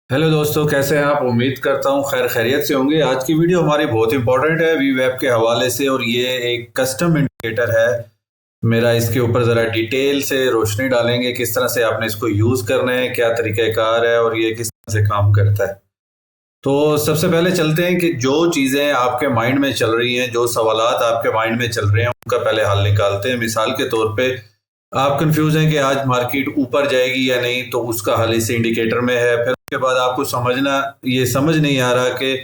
Hello दोस्तों, कैसे हैं आप? उम्मीद करता हूँ खैर खैरियत से होंगे। आज की वीडियो हमारी बहुत इंपॉर्टेंट है वी वेब के हवाले से, और ये एक कस्टम इंडिकेटर है मेरा। इसके ऊपर ज़रा डिटेल से रोशनी डालेंगे किस तरह से आपने इसको यूज़ करना है, क्या तरीक़ाकार है और ये किस तरह से काम करता है। तो सबसे पहले चलते हैं कि जो चीज़ें आपके माइंड में चल रही हैं, जो सवालात आपके माइंड में चल रहे हैं, उनका पहले हल निकालते हैं। मिसाल के तौर पे आप कंफ्यूज हैं कि आज मार्केट ऊपर जाएगी या नहीं, तो उसका हल इस इंडिकेटर में है। फिर उसके बाद आपको ये समझ नहीं आ रहा कि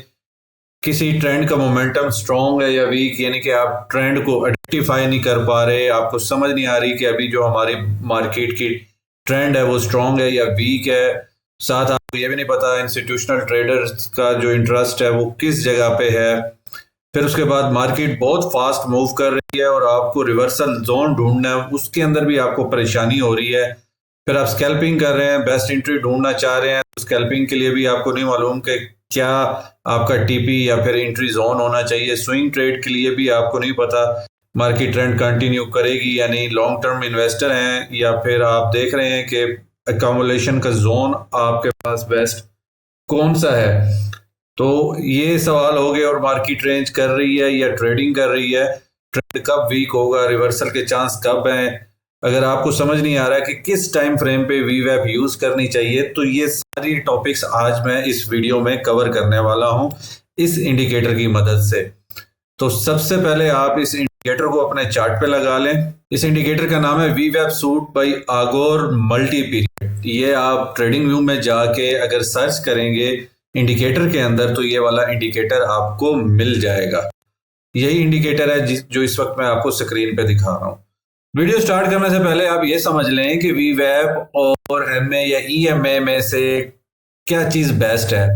किसी ट्रेंड का मोमेंटम स्ट्रॉन्ग है या वीक, यानी कि आप ट्रेंड को आइडेंटिफाई नहीं कर पा रहे। आपको समझ नहीं आ रही कि अभी जो हमारी मार्केट की ट्रेंड है वो स्ट्रॉन्ग है या वीक है। साथ आपको ये भी नहीं पता इंस्टीट्यूशनल ट्रेडर्स का जो इंटरेस्ट है वो किस जगह पे है। फिर उसके बाद मार्केट बहुत फास्ट मूव कर रही है और आपको रिवर्सल जोन ढूंढना है, उसके अंदर भी आपको परेशानी हो रही है। फिर आप स्कैल्पिंग कर रहे हैं, बेस्ट एंट्री ढूंढना चाह रहे हैं, तो स्कैल्पिंग के लिए भी आपको नहीं मालूम कि क्या आपका टीपी या फिर एंट्री जोन होना चाहिए। स्विंग ट्रेड के लिए भी आपको नहीं पता मार्केट ट्रेंड कंटिन्यू करेगी या नहीं। लॉन्ग टर्म इन्वेस्टर हैं या फिर आप देख रहे हैं कि अकोमोलेशन का जोन आपके पास बेस्ट कौन सा है। तो ये सवाल हो गए। और मार्केट रेंज कर रही है या ट्रेडिंग कर रही है, ट्रेंड कब वीक होगा, रिवर्सल के चांस कब हैं। अगर आपको समझ नहीं आ रहा है कि किस टाइम फ्रेम पे वी वेब यूज करनी चाहिए, तो ये सारी टॉपिक्स आज मैं इस वीडियो में कवर करने वाला हूं इस इंडिकेटर की मदद से। तो सबसे पहले आप इस इंडिकेटर को अपने चार्ट पे लगा लें। इस इंडिकेटर का नाम है वी वेब सूट बाई आगोर मल्टी पीरियड। ये आप ट्रेडिंग व्यू में जाके अगर सर्च करेंगे इंडिकेटर के अंदर, तो ये वाला इंडिकेटर आपको मिल जाएगा। यही इंडिकेटर है जो इस वक्त मैं आपको स्क्रीन पे दिखा रहा हूँ। वीडियो स्टार्ट करने से पहले आप ये समझ लें कि वी वेब और एमए या ईएमए में से क्या चीज बेस्ट है।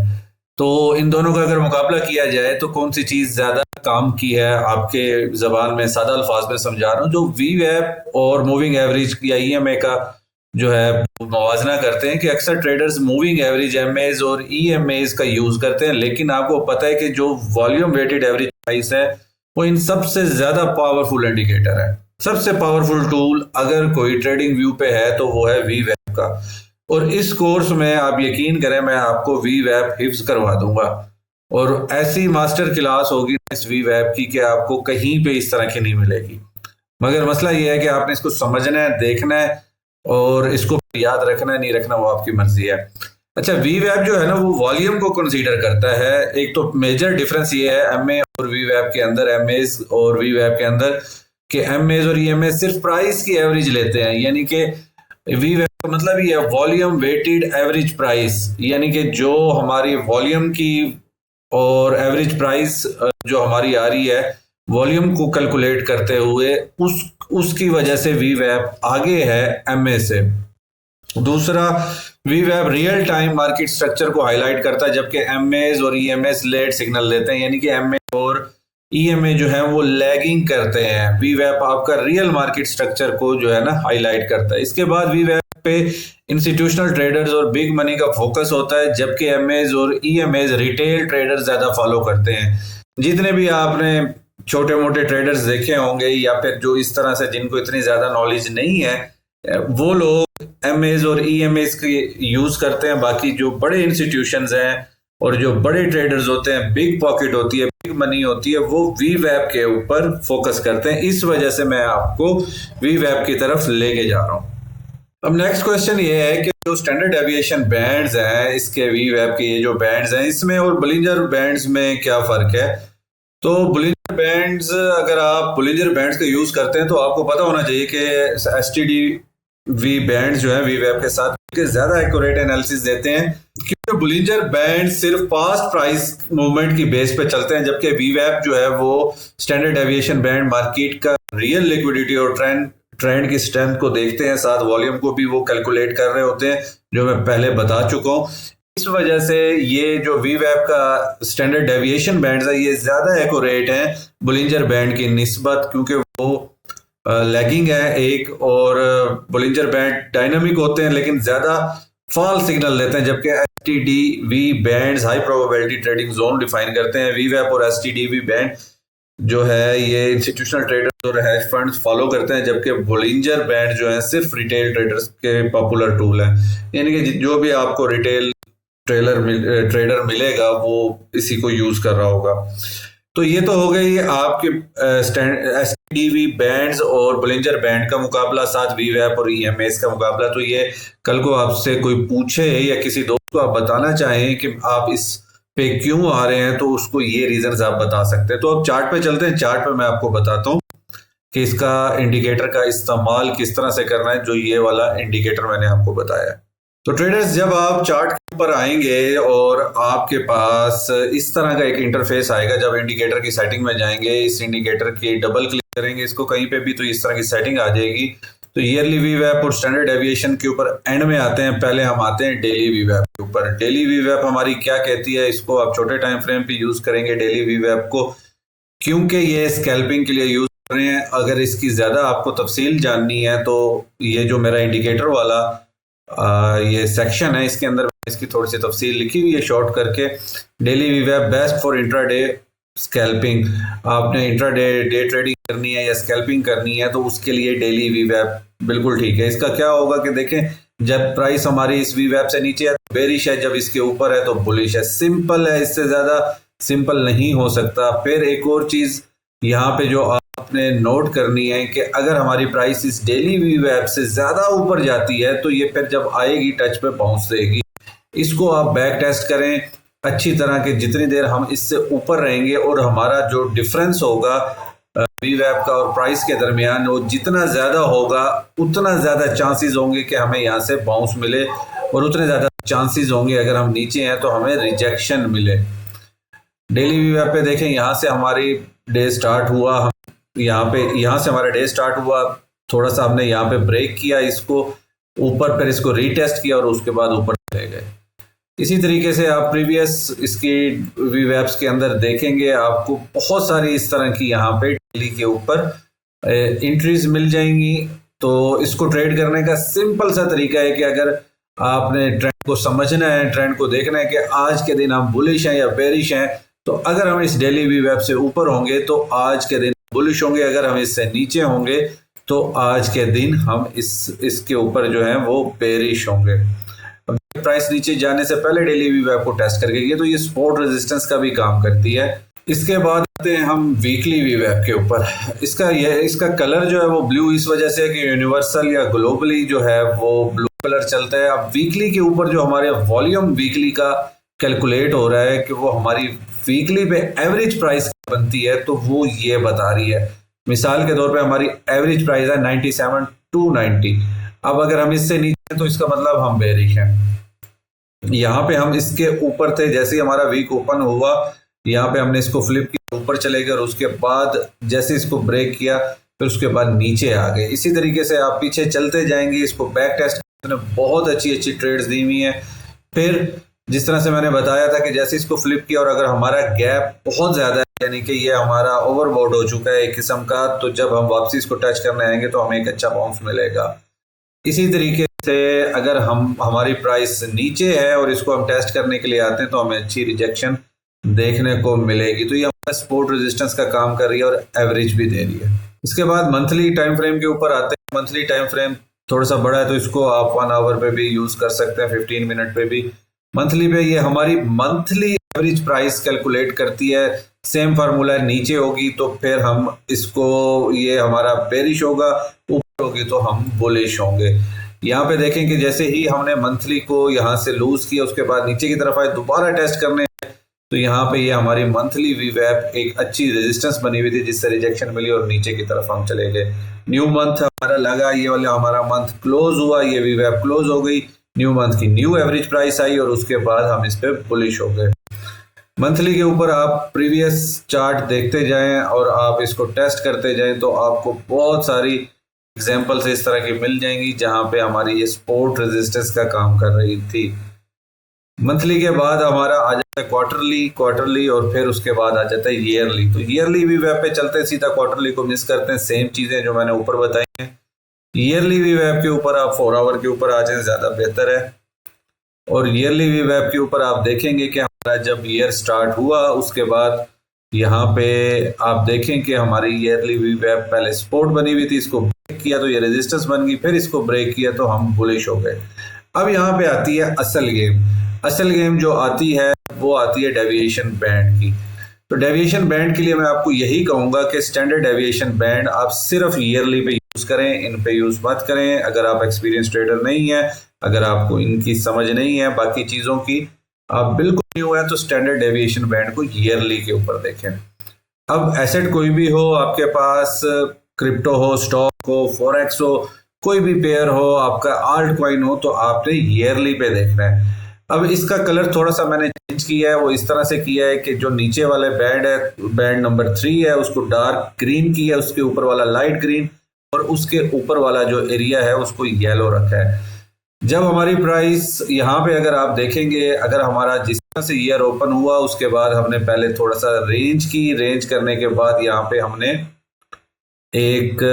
तो इन दोनों का अगर मुकाबला किया जाए तो कौन सी चीज ज्यादा काम की है, आपके जबान में सादा अल्फाज में समझा रहा हूँ। जो वी वेब और मूविंग एवरेज या ईएमए का जो है मवाजना करते हैं कि अक्सर ट्रेडर्स मूविंग एवरेज एमएज और ईएमएज का यूज करते हैं, लेकिन आपको पता है कि जो वॉल्यूम वेटेड एवरेज प्राइस है वो इन सबसे ज्यादा पावरफुल इंडिकेटर है। सबसे पावरफुल टूल अगर कोई ट्रेडिंग व्यू पे है तो वो है वी वेब का। और इस कोर्स में आप यकीन करें, मैं आपको वी वेब हिफ्ज करवा दूंगा, और ऐसी मास्टर क्लास होगी इस वी वेब की कि आपको कहीं पे इस तरह की नहीं मिलेगी। मगर मसला ये है कि आपने इसको समझना है, देखना है और इसको याद रखना है, नहीं रखना वो आपकी मर्जी है। अच्छा, वी वेब जो है ना वो वॉल्यूम को कंसीडर करता है। एक तो मेजर डिफरेंस ये है एमए और वी वेब के अंदर, एमएज और वी वेब के अंदर, कि एमएज और ईएमएज सिर्फ प्राइस की एवरेज लेते हैं। यानी कि वी वेब का मतलब ये है वॉल्यूम वेटेड एवरेज प्राइस, यानी कि जो हमारी वॉल्यूम की और एवरेज प्राइस जो हमारी आ रही है वॉल्यूम को कैलकुलेट करते हुए, उसकी वजह से वी वेब आगे है एमए से। दूसरा, वी वेब रियल टाइम मार्केट स्ट्रक्चर को हाईलाइट करता है, जबकि एमएस और ईएमएस लेट सिग्नल देते हैं। यानी कि एमए और ईएमए जो है वो लैगिंग करते हैं। वी वेब आपका रियल मार्केट स्ट्रक्चर को जो है ना हाईलाइट करता है। इसके बाद वी वेब पे इंस्टीट्यूशनल ट्रेडर्स और बिग मनी का फोकस होता है, जबकि एमएस और ईएमएस रिटेल ट्रेडर्स ज्यादा फॉलो करते हैं। जितने भी आपने छोटे मोटे ट्रेडर्स देखे होंगे या फिर जो इस तरह से जिनको इतनी ज्यादा नॉलेज नहीं है, वो लोग एमएज और ईएमएज के यूज करते हैं। बाकी जो बड़े इंस्टीट्यूशंस हैं और जो बड़े ट्रेडर्स होते हैं, बिग पॉकेट होती है, बिग मनी होती है, वो वी वेब के ऊपर फोकस करते हैं। इस वजह से मैं आपको वी वेब की तरफ लेके जा रहा हूं। अब नेक्स्ट क्वेश्चन ये है कि जो स्टैंडर्ड एविएशन बैंड्स हैं, इसके वी वेब के ये जो बैंड्स हैं, इसमें और बुलिंजर बैंड्स में क्या फर्क है। तो बुलिंजर बैंड्स, अगर आप बुलिंजर बैंड्स का यूज करते हैं तो आपको पता होना चाहिए कि एसटीडी वी बैंड जो है वी वेब के साथ ज्यादा एक्यूरेट एनालिसिस देते हैं, क्योंकि बुलिंजर बैंड सिर्फ पास्ट प्राइस मूवमेंट की बेस पे चलते हैं, जबकि वी वेब जो है वो स्टैंडर्ड एविएशन बैंड मार्केट का रियल लिक्विडिटी और ट्रेंड की स्ट्रेंथ को देखते हैं, साथ वॉल्यूम को भी वो कैलकुलेट कर रहे होते हैं, जो मैं पहले बता चुका हूँ। इस वजह से ये जो वी वेब का स्टैंडर्ड डेविएशन बैंड है ये ज्यादा एक्यूरेट है बुलिंजर बैंड की निस्बत, क्योंकि वो लैगिंग है एक, और बुलिंजर बैंड डायनामिक होते हैं लेकिन ज्यादा फॉल सिग्नल देते हैं, जबकि STD V bands high probability trading zone define करते हैं। वी वेब और एसटीडी वी बैंड जो है ये इंस्टीट्यूशनल ट्रेडर्स और हेज फंड्स फॉलो करते हैं, जबकि बुलिंजर बैंड जो है सिर्फ रिटेल ट्रेडर्स के पॉपुलर टूल है। यानी कि जो भी आपको रिटेल ट्रेडर मिलेगा वो इसी को यूज कर रहा होगा। तो ये तो हो गई आपके एसटीडीवी बैंड्स और बोलिंजर बैंड का मुकाबला, साथ वीवैप और ईएमएस का मुकाबला। तो ये कल को आपसे कोई पूछे या किसी दोस्त को आप बताना चाहें कि आप इस पे क्यों आ रहे हैं, तो उसको ये रीजंस आप बता सकते हैं। तो अब चार्ट पे चलते हैं। चार्ट पे मैं आपको बताता हूँ कि इसका इंडिकेटर का इस्तेमाल किस तरह से करना है, जो ये वाला इंडिकेटर मैंने आपको बताया। तो ट्रेडर्स, जब आप चार्ट के ऊपर आएंगे और आपके पास इस तरह का एक इंटरफेस आएगा, जब इंडिकेटर की सेटिंग में जाएंगे, इस इंडिकेटर की डबल क्लिक करेंगे इसको कहीं पे भी, तो इस तरह की सेटिंग आ जाएगी। तो ईयरली वीवैप और स्टैंडर्ड डेविएशन के ऊपर एंड में आते हैं। पहले हम आते हैं डेली वीवैप के ऊपर। डेली वीवैप हमारी क्या कहती है, इसको आप छोटे टाइम फ्रेम पे यूज करेंगे डेली वीवैप को, क्योंकि ये स्कैल्पिंग के लिए यूज कर रहे हैं। अगर इसकी ज्यादा आपको तफसील जाननी है तो ये जो मेरा इंडिकेटर वाला ये सेक्शन है, इसके अंदर इसकी थोड़ी सी तफसील लिखी हुई है शॉर्ट करके। डेली वीवैप बेस्ट फॉर इंट्राडे स्कैल्पिंग। आपने इंट्राडे डे ट्रेडिंग करनी है या स्कैल्पिंग करनी है तो उसके लिए डेली वीवैप बिल्कुल ठीक है। इसका क्या होगा कि देखें, जब प्राइस हमारी इस वीवैप से नीचे है तो बेरिश है, जब इसके ऊपर है तो बुलिश है। सिंपल है, इससे ज्यादा सिंपल नहीं हो सकता। फिर एक और चीज यहाँ पे जो आपने नोट करनी है कि अगर हमारी प्राइस इस डेली वीवैप से ज्यादा ऊपर जाती है तो ये फिर जब आएगी टच पे बाउंस देगी। इसको आप बैक टेस्ट करें अच्छी तरह के, जितनी देर हम इससे ऊपर रहेंगे और हमारा जो डिफरेंस होगा वीवैप का और प्राइस के दरमियान, वो जितना ज्यादा होगा उतना ज्यादा चांसेस होंगे कि हमें यहाँ से बाउंस मिले, और उतने ज्यादा चांसेस होंगे अगर हम नीचे हैं तो हमें रिजेक्शन मिले। डेली वीवैप पे देखें, यहाँ से हमारी डे स्टार्ट हुआ, हम यहाँ से हमारा डे स्टार्ट हुआ, थोड़ा सा हमने यहाँ पे ब्रेक किया इसको ऊपर, फिर इसको रीटेस्ट किया और उसके बाद ऊपर चले गए। इसी तरीके से आप प्रीवियस इसकी वीवैप्स के अंदर देखेंगे, आपको बहुत सारी इस तरह की यहाँ पे डेली के ऊपर एंट्रीज मिल जाएंगी। तो इसको ट्रेड करने का सिंपल सा तरीका है कि अगर आपने ट्रेंड को समझना है, ट्रेंड को देखना है कि आज के दिन हम बुलिश हैं या बेरिश हैं, तो अगर हम इस डेली वीवैप से ऊपर होंगे तो आज के दिन बुलिश होंगे, अगर हम इससे नीचे होंगे तो आज के दिन हम इसके ऊपर जो है वो बेरिश होंगे। प्राइस नीचे जाने से पहले डेली वीवैप को टेस्ट करके, ये तो ये सपोर्ट रेजिस्टेंस का भी काम करती है। इसके बाद आते हैं हम वीकली वीवैप के ऊपर। इसका कलर जो है वो ब्लू इस वजह से है कि यूनिवर्सल या ग्लोबली जो है वो ब्लू कलर चलता है। अब वीकली के ऊपर जो हमारे वॉल्यूम वीकली का कैलकुलेट हो रहा है कि वो हमारी वीकली पे एवरेज प्राइस बनती है, तो वो ये बता रही है। मिसाल के तौर पे हमारी एवरेज प्राइस है 97,290। अब अगर हम इससे नीचे तो इसका मतलब हम बेरिश हैं। यहाँ पे हम इसके ऊपर थे, जैसे ही हमारा वीक ओपन हुआ यहाँ पे हमने इसको फ्लिप किया, ऊपर चले गए, और उसके बाद जैसे इसको ब्रेक किया फिर उसके बाद नीचे आ गए। इसी तरीके से आप पीछे चलते जाएंगे, इसको बैक टेस्ट बहुत अच्छी ट्रेड्स दी हुई हैं। फिर जिस तरह से मैंने बताया था कि जैसे इसको फ्लिप किया और अगर हमारा गैप बहुत ज्यादा है, यानी कि ये हमारा ओवरबॉट हो चुका है एक किस्म का, तो जब हम वापसी इसको टच करने आएंगे तो हमें एक अच्छा बाउंस मिलेगा। इसी तरीके से अगर हमारी प्राइस नीचे है और इसको हम टेस्ट करने के लिए आते हैं तो हमें अच्छी रिजेक्शन देखने को मिलेगी। तो ये हमारा सपोर्ट रेजिस्टेंस का काम कर रही है और एवरेज भी दे रही है। इसके बाद मंथली टाइम फ्रेम के ऊपर आते हैं। मंथली टाइम फ्रेम थोड़ा सा बड़ा है तो इसको आप 1 आवर पे भी यूज कर सकते हैं, 15 मिनट पे भी। मंथली पे ये हमारी मंथली एवरेज प्राइस कैलकुलेट करती है। सेम फार्मूला नीचे होगी तो फिर हम इसको, ये हमारा बेरिश होगा, ऊपर होगी तो हम बुलिश होंगे। यहाँ पे देखें कि जैसे ही हमने मंथली को यहाँ से लूज किया उसके बाद नीचे की तरफ आए दोबारा टेस्ट करने, तो यहाँ पे ये हमारी मंथली वीवैप एक अच्छी रेजिस्टेंस बनी हुई थी जिससे रिजेक्शन मिली और नीचे की तरफ हम चले गए। न्यू मंथ हमारा लगा, ये वाला हमारा मंथ क्लोज हुआ, ये वीवैप क्लोज हो गई, न्यू मंथ की न्यू एवरेज प्राइस आई और उसके बाद हम इस पे बुलिश हो गए। मंथली के ऊपर आप प्रीवियस चार्ट देखते जाएं और आप इसको टेस्ट करते जाएं तो आपको बहुत सारी एग्जाम्पल्स इस तरह की मिल जाएंगी जहां पे हमारी ये सपोर्ट रेजिस्टेंस का काम कर रही थी। मंथली के बाद हमारा आ जाता है क्वार्टरली और फिर उसके बाद आ जाता है ईयरली। तो ईयरली वीवैप पे चलते हैं, सीधा क्वार्टरली को मिस करते हैं। सेम चीजें जो मैंने ऊपर बताई हैं, ईयरली वीवैप के ऊपर आप 4 आवर के ऊपर आ जाए ज्यादा बेहतर है। और ईयरली वीवैप के ऊपर आप देखेंगे कि हमारा जब ईयर स्टार्ट हुआ उसके बाद यहाँ पे आप देखें कि हमारी ईयरली वीवैप पहले सपोर्ट बनी हुई थी, इसको ब्रेक किया तो ये रेजिस्टेंस बन गई, फिर इसको ब्रेक किया तो हम बुलिश हो गए। अब यहाँ पे आती है असल गेम। असल गेम जो आती है वो आती है डेविएशन बैंड की। तो डेविएशन बैंड के लिए मैं आपको यही कहूँगा कि स्टैंडर्ड डेविएशन बैंड आप सिर्फ ईयरली पे यूज़ करें, इन पे यूज़ मत करें। अगर आप एक्सपीरियंस ट्रेडर नहीं है, अगर आपको इनकी समझ नहीं है बाकी चीज़ों की, आप बिल्कुल न्यू है, तो स्टैंडर्ड डेविएशन बैंड को ईयरली के ऊपर देखें। अब एसेट कोई भी हो आपके पास, क्रिप्टो हो, स्टॉक हो, फॉरेक्स हो, कोई भी पेयर हो, आपका आल्ट कॉइन हो, तो आपने ईयरली पे देखना है। अब इसका कलर थोड़ा सा मैंने चेंज किया है, वो इस तरह से किया है कि जो नीचे वाले बैंड है, बैंड नंबर 3 है, उसको डार्क ग्रीन किया है, उसके ऊपर वाला लाइट ग्रीन, और उसके ऊपर वाला जो एरिया है उसको येलो रखा है। जब हमारी प्राइस यहाँ पे अगर आप देखेंगे, अगर हमारा जिस तरह से ईयर ओपन हुआ उसके बाद हमने पहले थोड़ा सा रेंज की, रेंज करने के बाद यहाँ पे हमने एक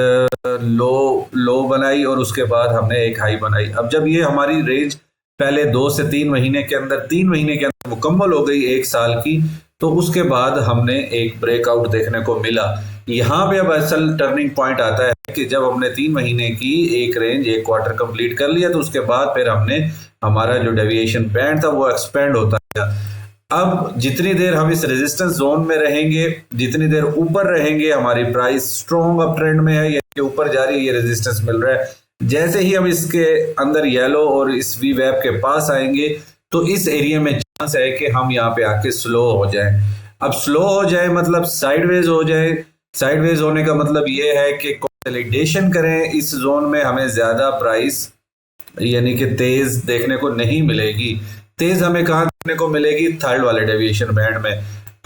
लो बनाई और उसके बाद हमने एक हाई बनाई। अब जब ये हमारी रेंज पहले 2 से 3 महीने के अंदर, 3 महीने के अंदर मुकम्मल हो गई 1 साल की, तो उसके बाद हमने एक ब्रेकआउट देखने को मिला। यहाँ पे अब असल टर्निंग पॉइंट आता है कि जब हमने 3 महीने की एक रेंज, एक क्वार्टर कंप्लीट कर लिया, तो उसके बाद फिर हमने हमारा जो डेविएशन बैंड था वो एक्सपेंड होता गया। अब जितनी देर हम इस रेजिस्टेंस जोन में रहेंगे, जितनी देर ऊपर रहेंगे, हमारी प्राइस स्ट्रॉन्ग अप ट्रेंड में है, ये ऊपर जा रही है, ये रेजिस्टेंस मिल रहा है। जैसे ही हम इसके अंदर येलो और इस वी वेब के पास आएंगे, तो इस एरिया में चांस है कि हम यहाँ पे आके स्लो हो जाए। अब स्लो हो जाए मतलब साइडवेज हो जाए। साइडवेज होने का मतलब ये है कि कंसोलिडेशन करें इस जोन में, हमें ज्यादा प्राइस यानी कि तेज देखने को नहीं मिलेगी। तेज हमें कहाँ देखने को मिलेगी? थर्ड वाले डेविएशन बैंड में।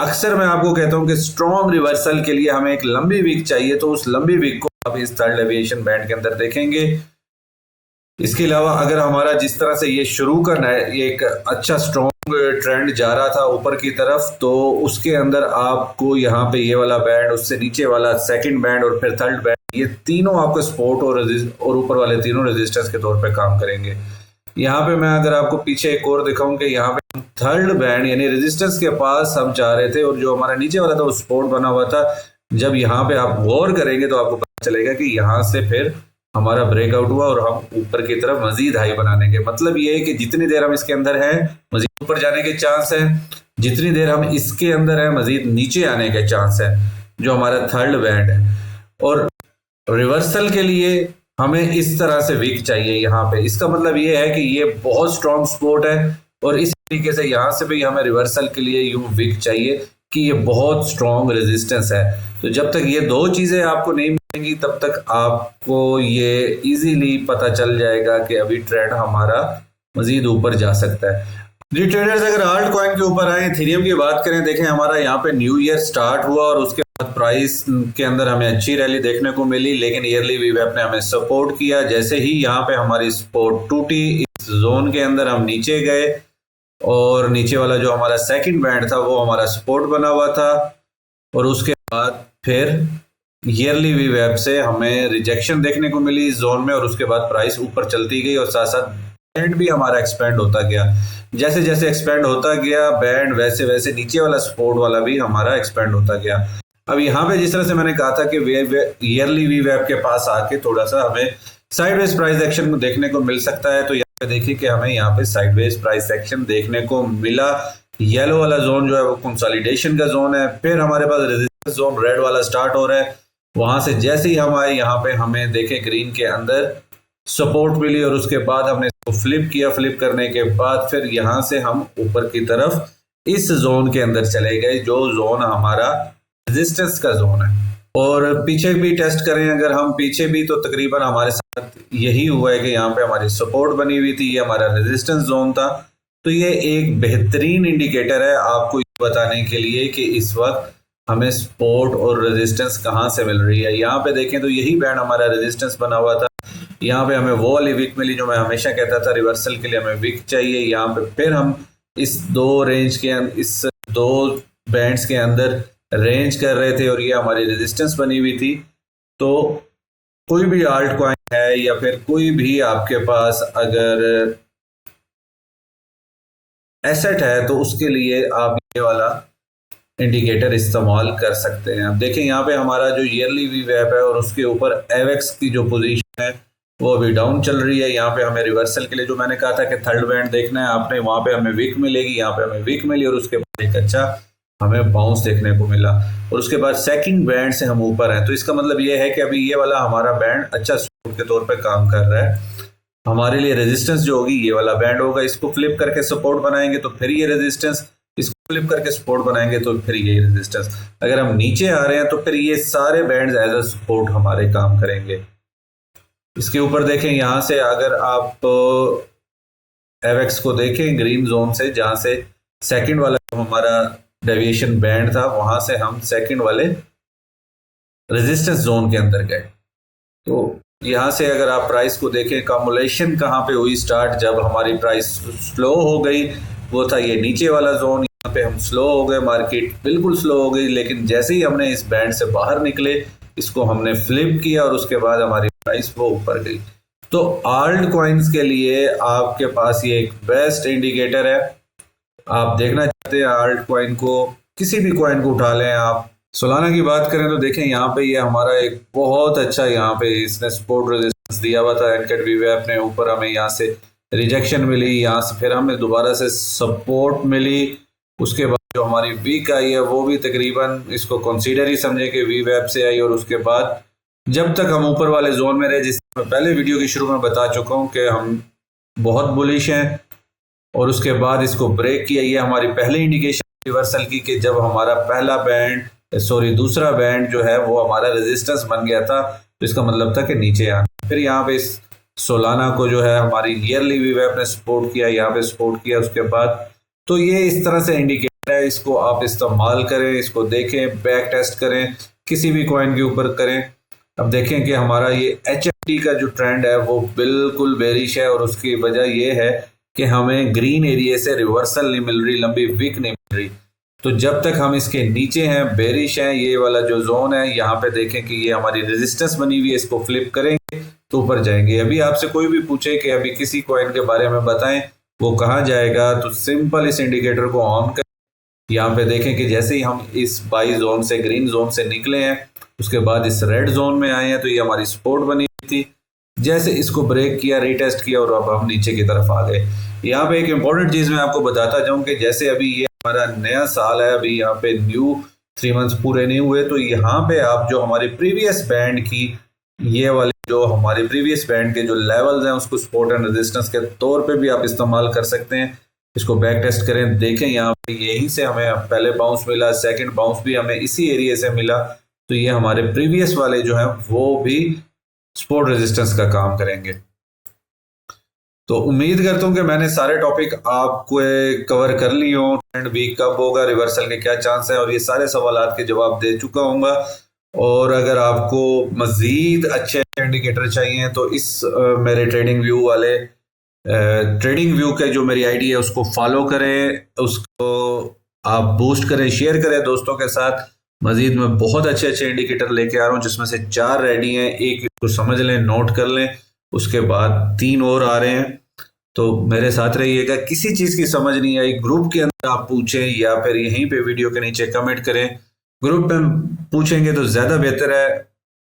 अक्सर मैं आपको कहता हूं कि स्ट्रॉन्ग रिवर्सल के लिए हमें एक लंबी वीक चाहिए, तो उस लंबी वीक को आप इस थर्ड डेविएशन बैंड के अंदर देखेंगे। इसके अलावा अगर हमारा जिस तरह से ये शुरू का एक अच्छा स्ट्रॉन्ग ट्रेंड जा रहा था ऊपर की तरफ, तो उसके अंदर आपको यहाँ पे ये वाला बैंड, उससे नीचे वाला सेकंड बैंड और फिर थर्ड बैंड, ये तीनों आपको सपोर्ट और ऊपर वाले तीनों रेजिस्टेंस के तौर पे काम करेंगे। यहाँ पे मैं अगर आपको पीछे एक और दिखाऊं कि यहाँ पे थर्ड बैंड यानी रेजिस्टेंस के पास हम जा रहे थे, और जो हमारा नीचे वाला था वो सपोर्ट बना हुआ था। जब यहाँ पे आप गौर करेंगे तो आपको पता चलेगा कि यहाँ से फिर हमारा ब्रेकआउट हुआ और हम ऊपर की तरफ मजीद हाई बनाने के, मतलब ये है कि जितनी देर हम इसके अंदर हैं मजीद ऊपर जाने के चांस है, जितनी देर हम इसके अंदर हैं मजीद नीचे आने के चांस है, जो हमारा थर्ड बैंड है। और रिवर्सल के लिए हमें इस तरह से विक चाहिए यहाँ पे। इसका मतलब ये है कि ये बहुत स्ट्रॉन्ग सपोर्ट है, और इस तरीके से यहाँ से भी हमें रिवर्सल के लिए यूं विक चाहिए कि ये बहुत स्ट्रॉन्ग रेजिस्टेंस है। तो जब तक ये दो चीजें आपको नहीं मिलेंगी तब तक आपको ये इजीली पता चल जाएगा कि अभी ट्रेंड हमारा मजीद ऊपर जा सकता है। जी ट्रेडर्स, अगर आल्ट कॉइन के ऊपर आए, इथेरियम की बात करें, देखें हमारा यहाँ पे न्यू ईयर स्टार्ट हुआ और उसके बाद प्राइस के अंदर हमें अच्छी रैली देखने को मिली, लेकिन ईयरली वीवेप ने हमें सपोर्ट किया। जैसे ही यहाँ पे हमारी सपोर्ट टूटी, इस जोन के अंदर हम नीचे गए, और नीचे वाला जो हमारा सेकंड बैंड था वो हमारा सपोर्ट बना हुआ था, और उसके बाद फिर ईयरली वीवेप से हमें रिजेक्शन देखने को मिली इस जोन में, और उसके बाद प्राइस ऊपर चलती गई और साथ साथ बैंड भी हमारा एक्सपेंड होता गया। जैसे जैसे एक्सपेंड होता गया बैंड, वैसे वैसे नीचे वाला सपोर्ट वाला भी हमारा एक्सपेंड होता गया। अब यहाँ पे जिस तरह से मैंने कहा था कि ईयरली वीवेप के पास आके थोड़ा सा हमें साइडवेज प्राइस एक्शन देखने को मिल सकता है, तो यहाँ पे देखिए कि हमें यहाँ पे साइडवेज प्राइस एक्शन देखने को मिला। येलो वाला जोन जो है वो कंसोलिडेशन का जोन है, फिर हमारे पास रेजिस्टेंस जोन रेड वाला स्टार्ट हो रहा है। वहां से जैसे ही हम आए यहाँ पे हमें देखे ग्रीन के अंदर सपोर्ट मिली, और उसके बाद हमने इसको फ्लिप किया। फ्लिप करने के बाद फिर यहाँ से हम ऊपर की तरफ इस जोन के अंदर चले गए, जो जोन हमारा रेजिस्टेंस का जोन है। और पीछे भी टेस्ट करें अगर हम पीछे भी, तो तकरीबन हमारे साथ यही हुआ है कि यहाँ पे हमारी सपोर्ट बनी हुई थी, ये हमारा रेजिस्टेंस जोन था। तो ये एक बेहतरीन इंडिकेटर है आपको बताने के लिए कि इस वक्त हमें सपोर्ट और रेजिस्टेंस कहाँ से मिल रही है। यहाँ पे देखें तो यही बैंड हमारा रेजिस्टेंस बना हुआ था, यहाँ पे हमें वो वाली विक मिली जो मैं हमेशा कहता था रिवर्सल के लिए हमें विक चाहिए। यहाँ पे फिर हम इस दो बैंड्स के अंदर रेंज कर रहे थे, और ये हमारी रेजिस्टेंस बनी हुई थी। तो कोई भी आल्ट कॉइन है या फिर कोई भी आपके पास अगर एसेट है, तो उसके लिए आप ये वाला इंडिकेटर इस्तेमाल कर सकते हैं। अब देखें यहाँ पे हमारा जो ईयरली वीवेप है और उसके ऊपर एवेक्स की जो पोजीशन है वो अभी डाउन चल रही है। यहाँ पे हमें रिवर्सल के लिए जो मैंने कहा था कि थर्ड बैंड देखना है आपने, वहाँ पे हमें वीक मिलेगी, यहाँ पे हमें वीक मिली और उसके बाद एक अच्छा हमें बाउंस देखने को मिला और उसके बाद सेकंड बैंड से हम ऊपर हैं। तो इसका मतलब ये है कि अभी ये वाला हमारा बैंड अच्छा सपोर्ट के तौर पे काम कर रहा है। हमारे लिए रेजिस्टेंस जो होगी ये वाला बैंड होगा, इसको फ्लिप करके सपोर्ट बनाएंगे तो फिर ये रेजिस्टेंस, इसको फ्लिप करके सपोर्ट बनाएंगे तो फिर ये रेजिस्टेंस। अगर हम नीचे आ रहे हैं तो फिर ये सारे बैंड्स एज अ सपोर्ट हमारे काम करेंगे। इसके ऊपर देखें, यहाँ से अगर आप एवेक्स को देखें ग्रीन जोन से, जहाँ से सेकंड वाला जो हमारा डेविएशन बैंड था वहां से हम सेकंड वाले रेजिस्टेंस जोन के अंदर गए। तो यहाँ से अगर आप प्राइस को देखें, कमुलेशन कहाँ पे हुई स्टार्ट, जब हमारी प्राइस स्लो हो गई वो था ये नीचे वाला जोन। यहाँ पे हम स्लो हो गए, मार्केट बिल्कुल स्लो हो गई, लेकिन जैसे ही हमने इस बैंड से बाहर निकले इसको हमने फ्लिप किया और उसके बाद हमारी प्राइस वो ऊपर गई। तो आल्ट कॉइन्स के लिए आपके पास ये एक बेस्ट इंडिकेटर है। आप देखना चाहते हैं आल्ट कॉइन को, किसी भी कॉइन को उठा लें आप। सोलाना की बात करें तो देखें यहाँ पे ये हमारा एक बहुत अच्छा, यहाँ पे इसने सपोर्ट रेजिस्टेंस दिया हुआ था एनकेट वीवैप ने, ऊपर हमें यहाँ से रिजेक्शन मिली, यहाँ से फिर हमें दोबारा से सपोर्ट मिली। उसके बाद जो हमारी वीक आई है वो भी तकरीबन इसको कंसीडर ही समझे कि वीवैप से आई। और उसके बाद जब तक हम ऊपर वाले जोन में रहे, जिस मैं पहले वीडियो के शुरू में बता चुका हूँ कि हम बहुत बुलिश हैं, और उसके बाद इसको ब्रेक किया। ये हमारी पहली इंडिकेशन रिवर्सल की कि जब हमारा पहला बैंड दूसरा बैंड जो है वो हमारा रेजिस्टेंस बन गया था, तो इसका मतलब था कि नीचे आना। फिर यहाँ पे इस सोलाना को जो है हमारी ईयरली वीवैप ने सपोर्ट किया, यहाँ पे सपोर्ट किया उसके बाद। तो ये इस तरह से इंडिकेटर है, इसको आप इस्तेमाल करें, इसको देखें, बैक टेस्ट करें, किसी भी कॉइन के ऊपर करें। अब देखें कि हमारा ये HFT का जो ट्रेंड है वो बिल्कुल बेरिश है, और उसकी वजह ये है कि हमें ग्रीन एरिया से रिवर्सल नहीं मिल रही, लंबी वीक नहीं मिल रही। तो जब तक हम इसके नीचे हैं, बेरिश हैं, ये वाला जो जोन है यहाँ पे देखें कि ये हमारी रेजिस्टेंस बनी हुई है, इसको फ्लिप करेंगे तो ऊपर जाएंगे। अभी आपसे कोई भी पूछे कि अभी किसी कॉइन के बारे में बताएं वो कहाँ जाएगा, तो सिंपल इस इंडिकेटर को ऑन करें। यहाँ पे देखें कि जैसे ही हम इस बाई जोन से, ग्रीन जोन से निकले हैं, उसके बाद इस रेड जोन में आए हैं, तो ये हमारी सपोर्ट बनी हुई थी। जैसे इसको ब्रेक किया, रीटेस्ट किया और अब हम नीचे की तरफ आ गए। यहाँ पे एक इंपॉर्टेंट चीज मैं आपको बताता जाऊं कि जैसे अभी ये हमारा नया साल है, अभी यहाँ पे न्यू 3 मंथ्स पूरे नहीं हुए, तो यहाँ पे आप जो हमारे प्रीवियस बैंड की, ये वाले जो हमारे प्रीवियस बैंड के जो लेवल्स हैं उसको सपोर्ट एंड रेजिस्टेंस के तौर पे भी आप इस्तेमाल कर सकते हैं। इसको बैक टेस्ट करें, देखें यहाँ पे यहीं से हमें पहले बाउंस मिला, सेकंड बाउंस भी हमें इसी एरिया से मिला। तो ये हमारे प्रीवियस वाले जो हैं वो भी सपोर्ट रेजिस्टेंस का काम करेंगे। तो उम्मीद करता हूँ कि मैंने सारे टॉपिक आपको कवर कर लिए हों। ट्रेंड वीक कब होगा, रिवर्सल के क्या चांस है, और ये सारे सवालात के जवाब दे चुका हूँगा। और अगर आपको मज़ीद अच्छे इंडिकेटर चाहिए तो इस मेरे ट्रेडिंग व्यू के जो मेरी आईडी है उसको फॉलो करें, उसको आप बूस्ट करें, शेयर करें दोस्तों के साथ। मजीद मैं बहुत अच्छे अच्छे इंडिकेटर लेके आ रहा हूँ, जिसमें से 4 रेडी हैं, एक को समझ लें, नोट कर लें, उसके बाद 3 और आ रहे हैं। तो मेरे साथ रहिएगा। किसी चीज़ की समझ नहीं आई, ग्रुप के अंदर आप पूछें या फिर यहीं पे वीडियो के नीचे कमेंट करें। ग्रुप में पूछेंगे तो ज़्यादा बेहतर है,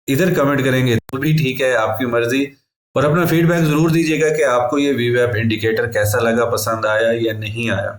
इधर कमेंट करेंगे तो भी ठीक है, आपकी मर्जी। और अपना फीडबैक ज़रूर दीजिएगा कि आपको ये वीवैप इंडिकेटर कैसा लगा, पसंद आया या नहीं आया।